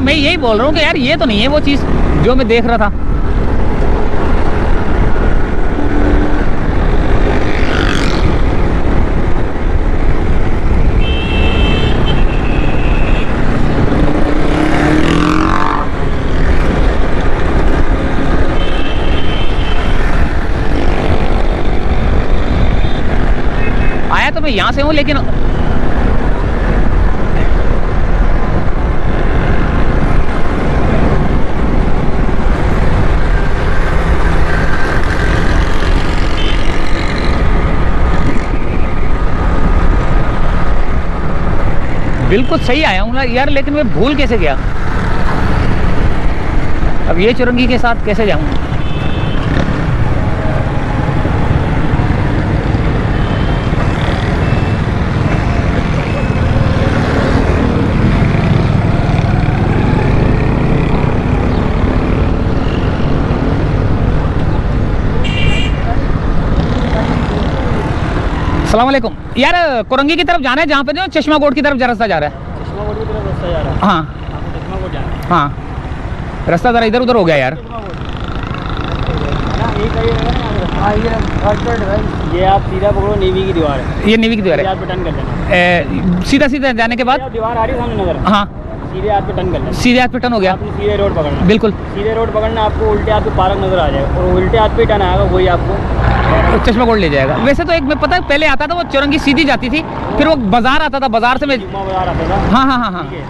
हाँ मैं यही बोल रहा हूँ कि यार ये तो नहीं है वो चीज़ जो मैं देख रहा था। आया तो मैं यहाँ से हूँ लेकिन बिल्कुल सही आया हूँ ना यार, लेकिन मैं भूल कैसे गया। अब ये चुरंगी के साथ कैसे जाऊँ? अस्सलाम वालेकुम यार, कुरंगी की तरफ जाना है जहाँ पे जो चश्मा कोट की तरफ रास्ता जा रहा है। चश्मा कोट की तरफ रास्ता जा रहा है? हाँ आपको चश्मा कोट जाना है? हाँ, रास्ता ज़रा इधर उधर हो गया यार। ये आप सीधा पकड़ो, नेवी की दीवार है। ये नेवी की दीवार है, पे टर्न कर लेना। सीधा सीधा जाने के बाद दीवार आ रही है सामने नजर? हाँ सीधे हाथ पे टर्न कर लेना। सीधे हाथ पे टर्न हो गया। आपने सीधे रोड पकड़ना। बिल्कुल सीधे रोड पकड़ना, आपको उल्टे हाथ पे पार्क नजर आ जाएगा और उल्टे हाथ पे टर्न आएगा, वही आपको चश्मा कोट ले जाएगा। वैसे तो एक मैं पता है पहले आता था वो चुरंगी सीधी जाती थी, फिर वो बाजार आता था, बाजार से मैं जुम्मा बाजार आता था। हाँ हाँ हाँ हाँ ठीक है,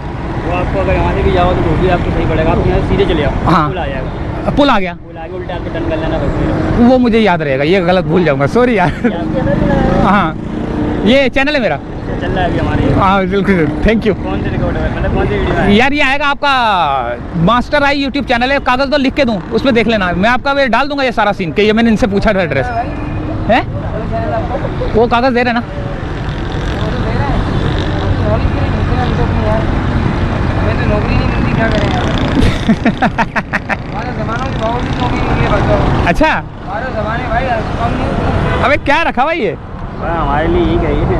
वो आपको अगर यहाँ से भी जाओ तो वो भी आपको सही पड़ेगा। आप यहाँ सीधे चले आओ, हाँ। पुल आ जाएगा। पुल आ गया, पुल आगे उल्टे हाथ पे टर्न कर लेना बस। वो मुझे याद रहेगा, ये गलत भूल जाऊंगा, सॉरी यार। हाँ ये चैनल है मेरा, चल रहा है अभी हमारे। हाँ बिल्कुल, थैंक यू। कौन से रिकॉर्ड है, मतलब कौन सी वीडियो है? यार ये आएगा आपका मास्टर आई यूट्यूब चैनल है, कागज़ तो लिख के दूँ उसमें देख लेना। मैं आपका वे डाल दूंगा ये सारा सीन कि ये मैंने इनसे पूछा था एड्रेस है। वो कागज़ दे रहे ना? अच्छा अबे क्या रखा भाई ये? हमारे लिए यही कही है।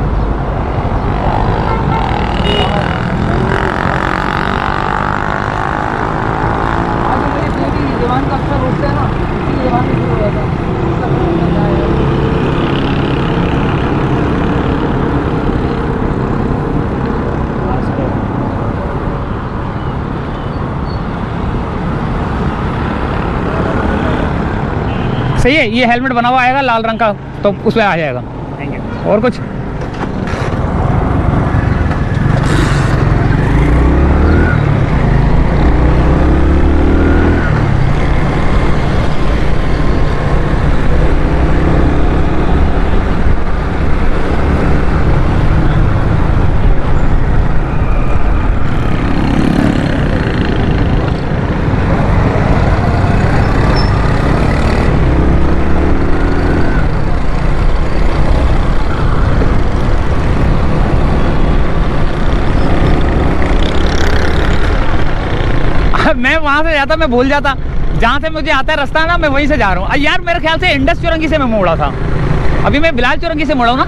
जवान का अक्सर उठते हैं ना, इसी जवान में शुरू हो जाता है। सही है, ये हेलमेट बना हुआ आएगा लाल रंग का, तो उसमें आ जाएगा। Thank you. और कुछ? मैं वहां से जाता, मैं भूल जाता, जहाँ से मुझे आता है रास्ता ना, मैं वहीं से जा रहा हूँ यार। मेरे ख्याल से इंडस चुरंगी से मैं मुड़ा था, अभी मैं बिलाल चुरंगी से मुड़ा हूँ ना,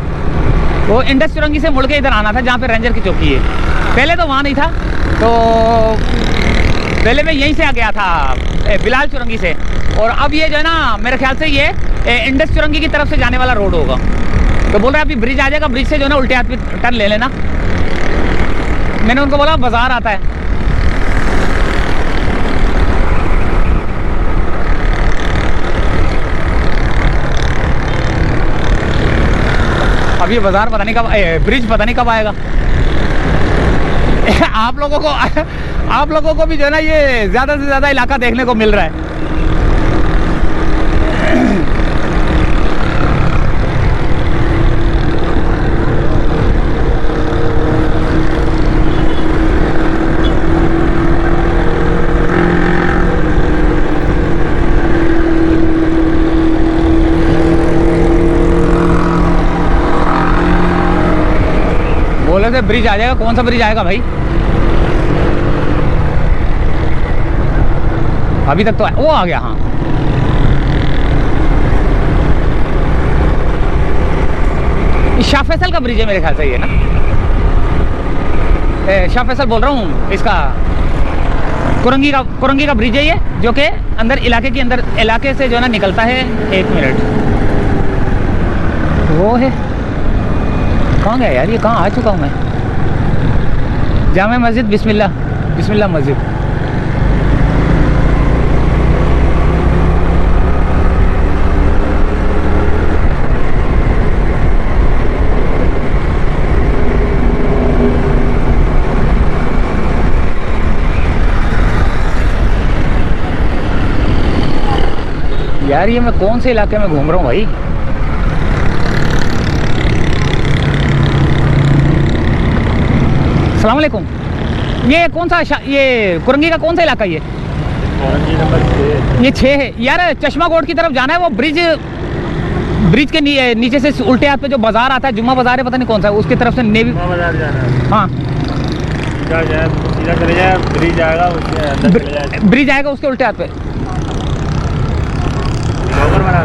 वो इंडस चुरंगी से मुड़ के इधर आना था जहाँ पे रेंजर की चौकी है। पहले तो वहाँ नहीं था, तो पहले मैं यहीं से आ गया था बिलाल चुरंगी से, और अब ये जो है ना मेरे ख्याल से ये इंडस चुरंगी की तरफ से जाने वाला रोड होगा। तो बोल रहा है अभी ब्रिज आ जाएगा, ब्रिज से जो है ना उल्टे हाथ पे टर्न ले लेना। मैंने उनको बोला बाजार आता है। अब ये बाजार पता नहीं कब, ब्रिज पता नहीं कब आएगा। आप लोगों को भी जो है ना ये ज़्यादा से ज़्यादा इलाका देखने को मिल रहा है। बोले थे ब्रिज आ जाएगा, कौन सा ब्रिज आएगा भाई? अभी तक तो वो आ गया। हाँ शाह फैसल का ब्रिज है मेरे ख्याल से ये ना, शाह फैसल बोल रहा हूँ इसका, कुरंगी का ब्रिज है ये, जो कि अंदर इलाके से जो है ना निकलता है। 1 मिनट, वो है कहाँ गया यार, ये कहाँ आ चुका हूँ मैं? जामे मस्जिद, बिस्मिल्लाह मस्जिद। यार ये मैं कौन से इलाके में घूम रहा हूँ भाई? अस्सलाम वालेकुम। ये कौन सा ये कुरंगी का कौन सा इलाका ये? कुरंगी नंबर 6। ये 6 है यार। चश्मा कोट की तरफ जाना है, वो ब्रिज के नीचे से उल्टे हाथ पे जो बाजार आता है, जुम्मा बाजार है, पता नहीं कौन सा है, उसकी तरफ से नेवी बाजार जाना है। हाँ, सीधा चले जाए, ब्रिज आएगा, उसके अंदर चले जाए। ब्रिज आएगा उसके उल्टे हाथ पे।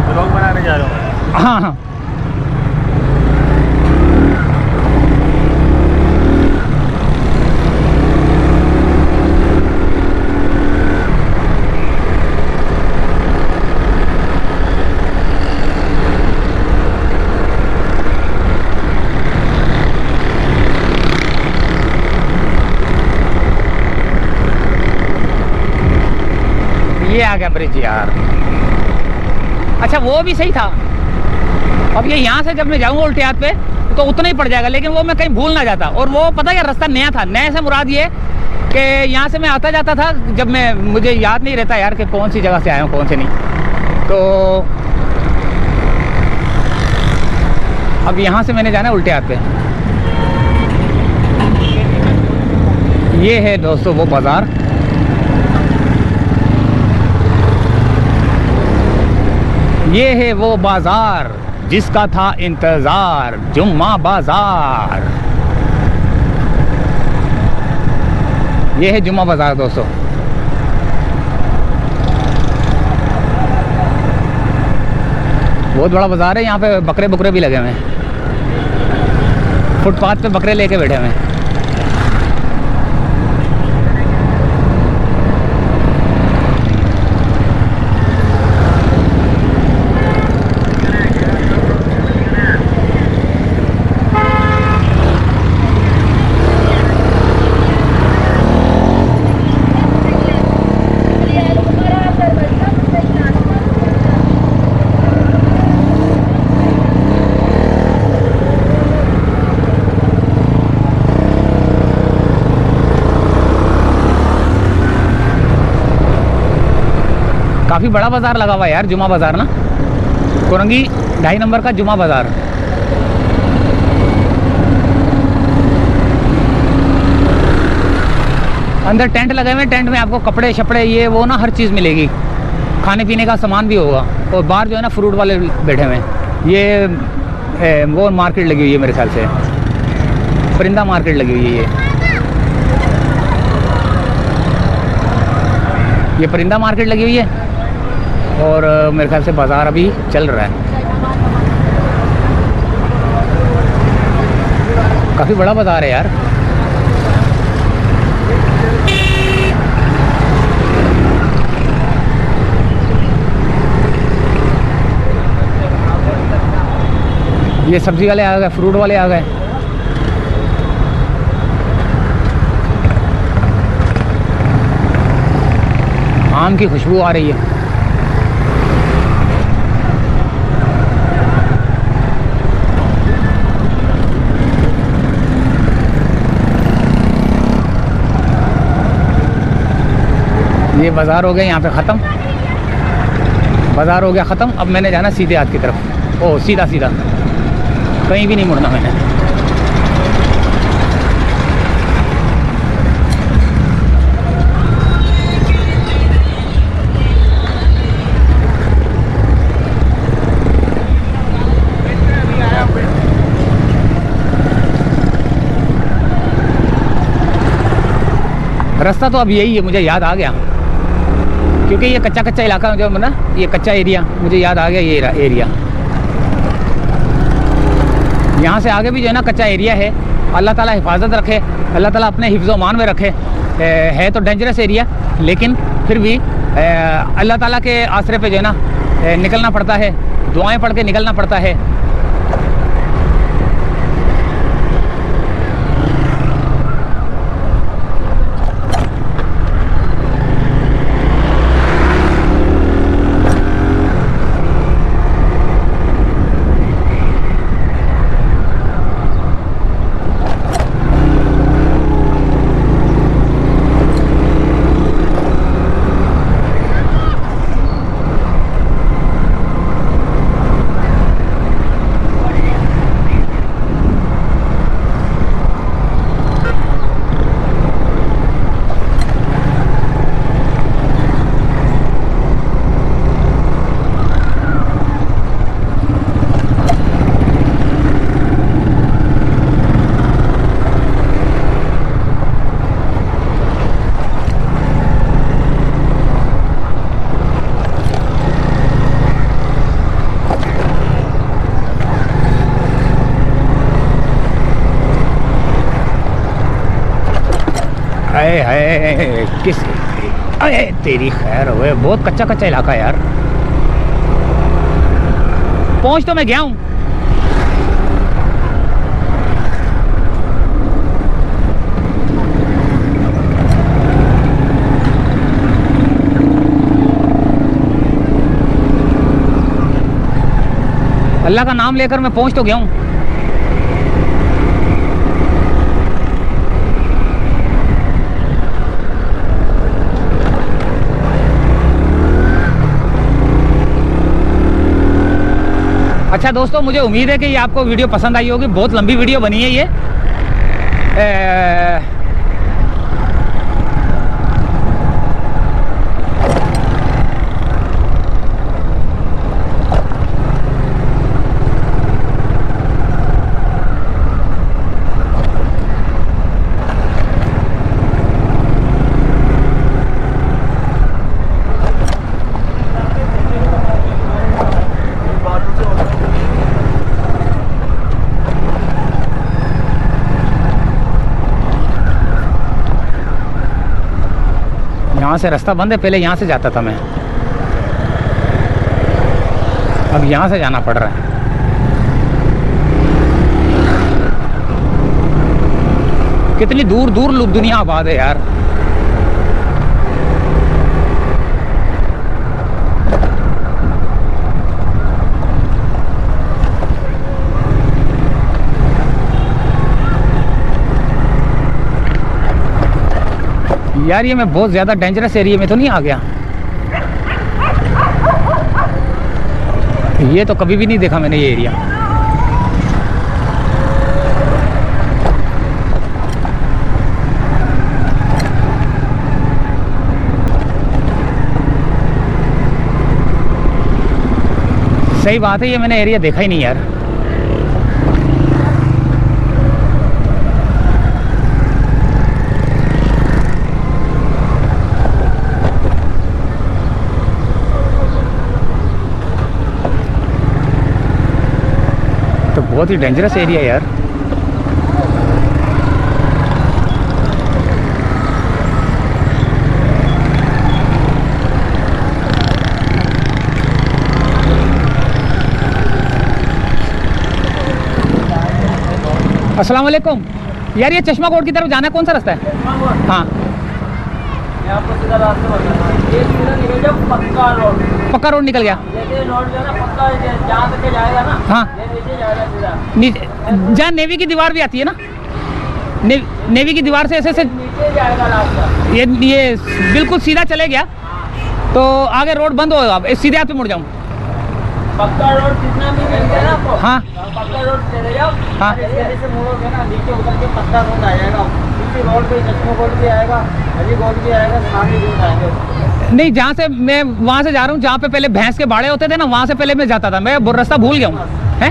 ब्लॉग बनाने जा रहा हूँ। हाँ हाँ, ये आ गया ब्रिज यार। अच्छा वो भी सही था। अब ये यहाँ से जब मैं जाऊँगा उल्टे हाथ पे तो उतना ही पड़ जाएगा, लेकिन वो मैं कहीं भूल ना जाता। और वो पता क्या, रास्ता नया था। नए से मुराद ये कि यहाँ से मैं आता जाता था, जब मुझे याद नहीं रहता यार कि कौन सी जगह से आया हूँ कौन से नहीं। तो अब यहाँ से मैंने जाना है उल्टे हाथ पे। ये है दोस्तों वो बाज़ार। ये है वो बाजार जिसका था इंतजार, जुम्मा बाजार। ये है जुम्मा बाजार दोस्तों। बहुत बड़ा बाजार है। यहाँ पे बकरे भी लगे हुए हैं। फुटपाथ पे बकरे लेके बैठे हुए हैं। काफ़ी बड़ा बाज़ार लगा हुआ है यार, जुमा बाज़ार ना। कुरंगी 2.5 नंबर का जुमा बाज़ार। अंदर टेंट लगे हुए हैं। टेंट में आपको कपड़े शपड़े ये वो ना हर चीज़ मिलेगी। खाने पीने का सामान भी होगा। और बाहर जो है ना फ्रूट वाले बैठे हुए हैं। ये वो मार्केट लगी हुई है मेरे ख्याल से, परिंदा मार्केट लगी हुई है। ये परिंदा मार्केट लगी हुई है। और मेरे ख्याल से बाज़ार अभी चल रहा है। काफ़ी बड़ा बाज़ार है यार। ये सब्जी वाले आ गए, फ्रूट वाले आ गए। आम की खुशबू आ रही है। ये बाज़ार हो गया यहाँ पे ख़त्म। बाज़ार हो गया ख़त्म। अब मैंने जाना सीधे हाथ की तरफ। ओह सीधा कहीं भी नहीं मुड़ना मैंने। रास्ता तो अब यही है, मुझे याद आ गया। क्योंकि ये कच्चा इलाका जो है ना, ये कच्चा एरिया मुझे याद आ गया। ये एरिया यहाँ से आगे भी जो है ना कच्चा एरिया है। अल्लाह ताला हिफाजत रखे, अल्लाह ताला अपने हिफ्ज़-ओ-मान में रखे। है तो डेंजरस एरिया, लेकिन फिर भी अल्लाह ताला के आसरे पे जो है ना निकलना पड़ता है, दुआएं पढ़ के निकलना पड़ता है। अरे है किस, अरे तेरी खैर हुए, बहुत कच्चा कच्चा इलाका है यार। पहुंच तो मैं गया हूँ। अल्लाह का नाम लेकर मैं पहुंच तो गया हूँ। अच्छा दोस्तों, मुझे उम्मीद है कि ये आपको वीडियो पसंद आई होगी। बहुत लंबी वीडियो बनी है ये। यहाँ से रास्ता बंद है, पहले यहाँ से जाता था मैं, अब यहाँ से जाना पड़ रहा है। कितनी दूर दूर दुनिया आबाद है यार। यार ये मैं बहुत ज़्यादा डेंजरस एरिया में तो नहीं आ गया? ये तो कभी भी नहीं देखा मैंने ये एरिया। सही बात है, ये मैंने एरिया देखा ही नहीं यार। तो बहुत ही डेंजरस एरिया है यार। अस्सलाम वालेकुम यार, ये चश्मा कोट की तरफ जाना है, कौन सा रास्ता है? हाँ, आपको सीधा रास्ता बताना है। ये सीधा निकल जाओ, पक्का रोड। पक्का रोड निकल गया। जैसे रोड जो है ना पक्का, जहाँ तक के जाएगा ना, हाँ, ये नीचे जाएगा सीधा। नीचे जहाँ नेवी की दीवार भी आती है ना, नेवी की दीवार से ऐसे ऐसे नीचे जाएगा रास्ता। ये बिल्कुल सीधा चले गया तो आगे रोड बंद होगा। अब सीधे हाथ पे मुड़ जाऊँ? पक्का रोड जितना भी मिल गया ना आपको, हाँ, पक्का रोड चले जाओ। हाँ, से मुड़ोगे ना, नीचे उतर के पक्का रोड आ जाएगा। इसी रोड पे चश्मा कोट भी आएगा, अली कोट भी आएगा, सामने रोड आएंगे। नहीं, जहाँ से मैं वहाँ से जा रहा हूँ, जहाँ पे पहले भैंस के बाड़े होते थे ना, वहाँ से पहले मैं जाता था। मैं वो रास्ता भूल गया हूँ। है?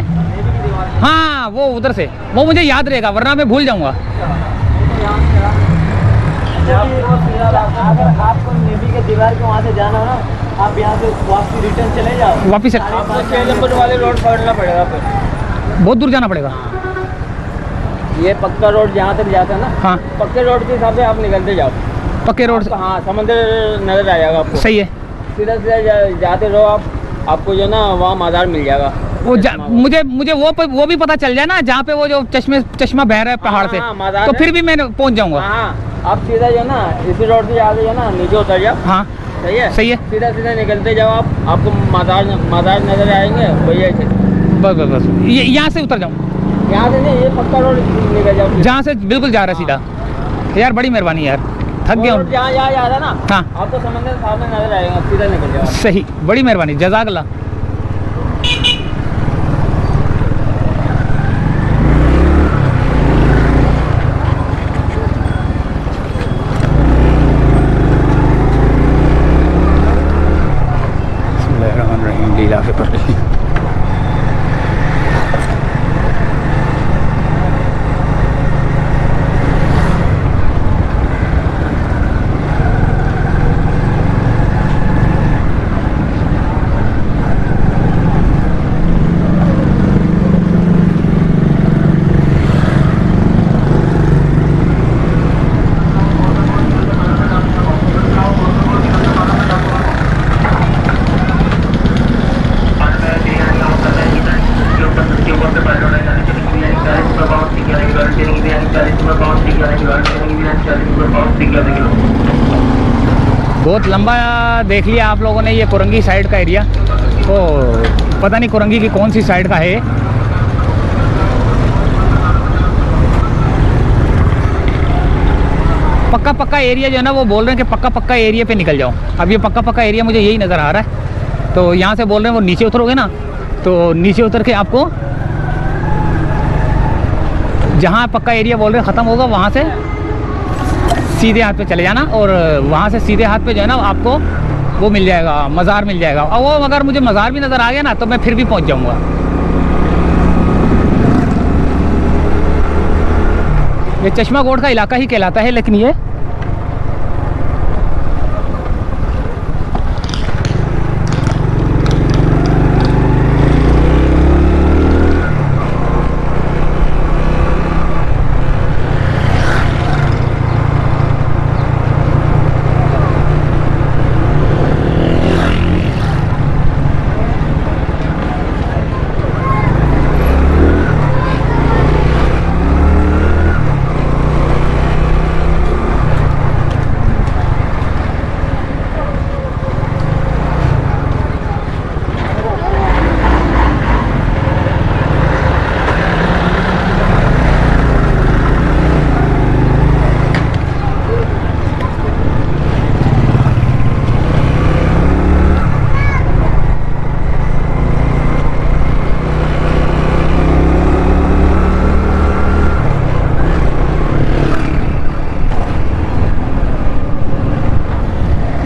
हाँ, वो उधर से, वो मुझे याद रहेगा, वरना मैं भूल जाऊँगा। अगर आपको नेवी के दीवार के वहाँ से जाना हो ना, आप यहाँ से वापसी रिटर्न चले जाओ। वापिस आपको 6 नंबर वाले रोड पकड़ना पड़ेगा। फिर बहुत दूर जाना पड़ेगा। ये पक्का रोड जहाँ तक जाता है ना, हाँ, पक्के रोड के हिसाब से आप निकलते जाओ। पक्के रोड से। हाँ, समंदर नजर आ जाएगा आपको। सही है। सीधा सीधा जाते रहो आप, आपको जो ना वहाँ मज़ार मिल जाएगा। वो मुझे वो भी पता चल जाए ना, जहाँ पे वो जो चश्मा बह रहा है पहाड़ से, तो फिर भी मैं पहुँच जाऊँगा। हाँ, आप सीधा जो ना इसी रोड से जाते जो ना नीचे उतर जाओ। हाँ सही है, सही है। सीधा सीधा निकलते जाओ आप, आपको मज़ार नजर आएंगे भैया से। बस ये यहाँ से उतर जाऊँ? यहाँ से नहीं, ये पक्का रोड निकल जाओ, जहाँ से बिल्कुल जा रहा है सीधा। यार बड़ी मेहरबानी यार, थक गया हूँ। जहाँ जा रहा है ना, हाँ, आपको समंदर सामने नजर आएगा, सीधा निकल जाओ। सही, बड़ी मेहरबानी, जज़ाकल्लाह। लीला के पर बहुत लंबा देख लिया आप लोगों ने ये कुरंगी साइड का एरिया। तो पता नहीं कुरंगी की कौन सी साइड का है। पक्का एरिया जो है ना, वो बोल रहे हैं कि पक्का एरिया पे निकल जाओ। अब ये पक्का एरिया मुझे यही नज़र आ रहा है। तो यहाँ से बोल रहे हैं वो नीचे उतरोगे ना, तो नीचे उतर के आपको जहाँ पक्का एरिया बोल रहे हैं ख़त्म होगा, वहाँ से सीधे हाथ पे चले जाना, और वहाँ से सीधे हाथ पे जो है ना आपको वो मिल जाएगा, मज़ार मिल जाएगा। और वो अगर मुझे मज़ार भी नज़र आ गया ना, तो मैं फिर भी पहुँच जाऊँगा। ये चश्मा कोट का इलाका ही कहलाता है, लेकिन ये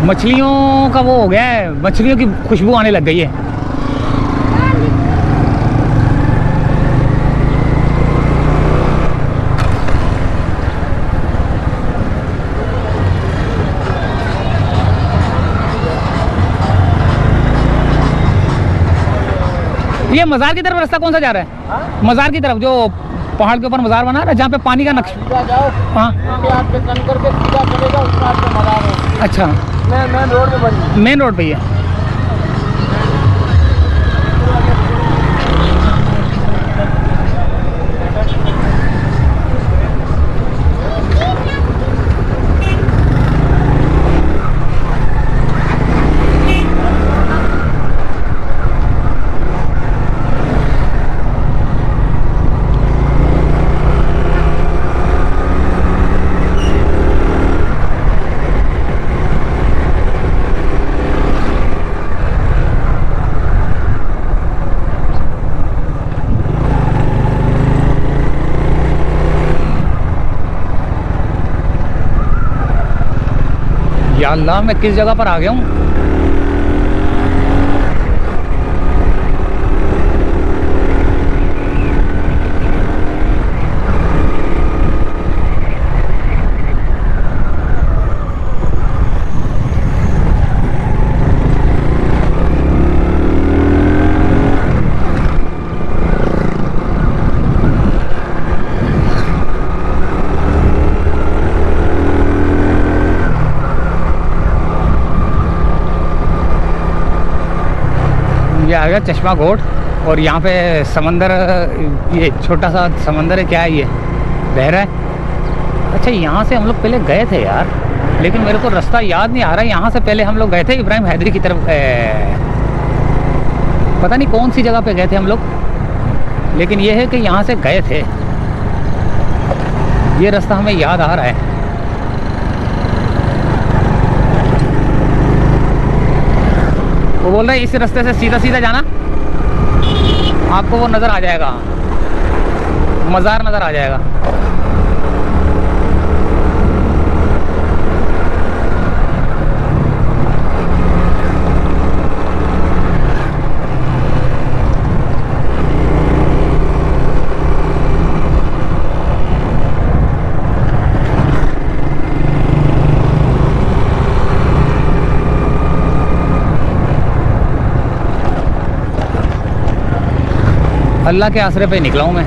मछलियों का वो हो गया है, मछलियों की खुशबू आने लग गई है। ये मज़ार की तरफ रास्ता कौन सा जा रहा है? हाँ? मज़ार की तरफ, जो पहाड़ के ऊपर मज़ार बना रहा है, जहाँ पे पानी का नक्शा। सीधा जाओ, हाँ, हाथ पे टर्न करके सीधा चले जाओ, उसके हाथ पे मज़ार है। अच्छा, मेन रोड पे बनी, मेन रोड पे ही है। या अल्लाह, मैं किस जगह पर आ गया हूँ? ये आ गया चश्मा घोट, और यहाँ पे समंदर, ये छोटा सा समंदर है, क्या है ये, बह रहा है। अच्छा, यहाँ से हम लोग पहले गए थे यार, लेकिन मेरे को रास्ता याद नहीं आ रहा। यहाँ से पहले हम लोग गए थे इब्राहिम हैदरी की तरफ, पता नहीं कौन सी जगह पे गए थे हम लोग, लेकिन ये है कि यहाँ से गए थे। ये रास्ता हमें याद आ रहा है। वो बोल रहे इस रास्ते से सीधा सीधा जाना, आपको वो नज़र आ जाएगा, मज़ार नज़र आ जाएगा। अल्लाह के आसरे पे निकला हूँ मैं।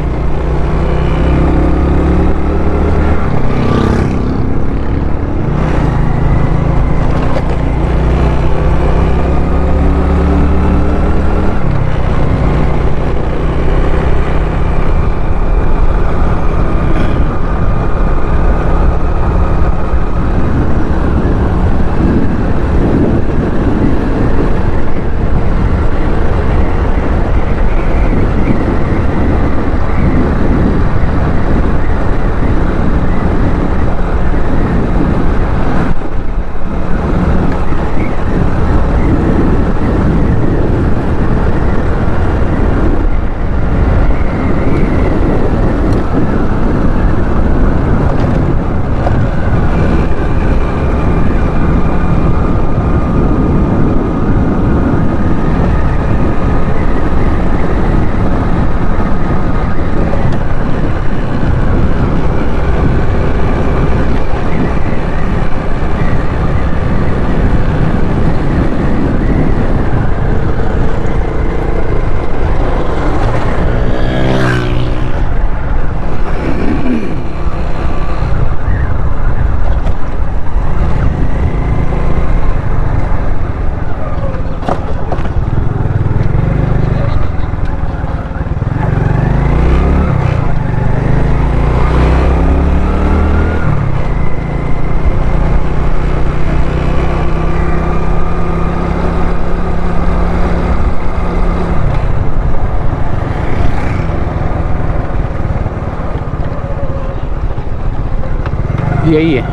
यही है।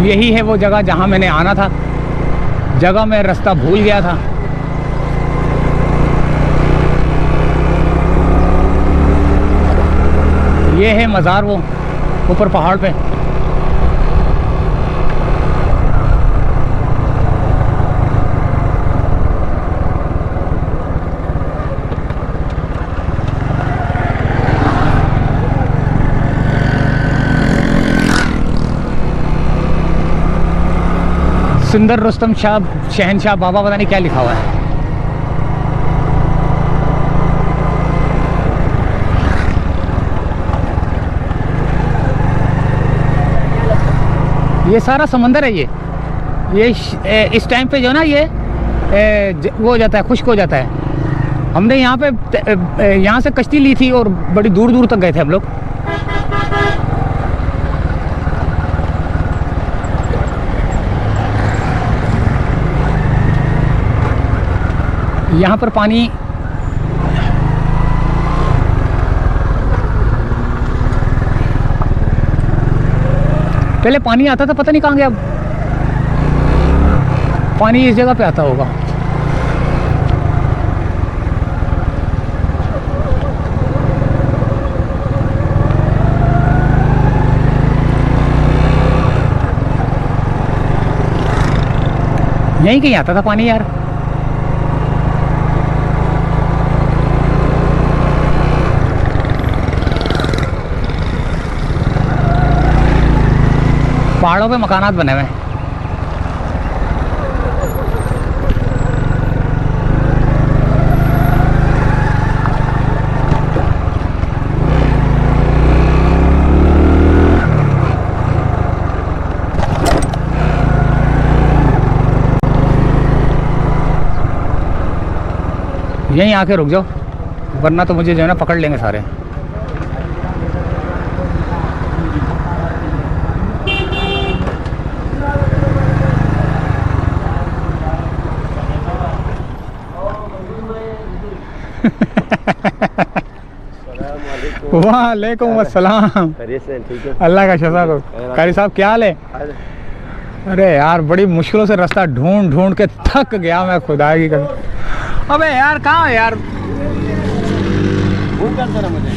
यही है वो जगह जहाँ मैंने आना था। जगह में रास्ता भूल गया था। ये है मज़ार, वो ऊपर पहाड़ पे। सुंदर रुस्तम शाह शहनशाह बाबा, पता नहीं क्या लिखा हुआ है। ये सारा समंदर है। ये इस टाइम पे जो ना ये वो हो जाता है, खुश्क हो जाता है। हमने यहाँ पे यहाँ से कश्ती ली थी और बड़ी दूर दूर तक गए थे हम लोग। यहाँ पर पानी पहले पानी आता था, पता नहीं कहाँ गया। पानी इस जगह पे आता होगा। यहीं कहीं आता था पानी यार। पहाड़ों पे मकानात बने हुए हैं। यहीं आके रुक जाओ, वरना तो मुझे जो है ना पकड़ लेंगे सारे। वालेकुम अस्सलाम। ठीक है। अल्लाह का शफा को। कारी साहब क्या हाल है? अरे यार बड़ी मुश्किलों से रास्ता ढूंढ ढूंढ के थक गया मैं, खुदा की कसम। अबे यार कहाँ है यार? फोन कर जरा मुझे।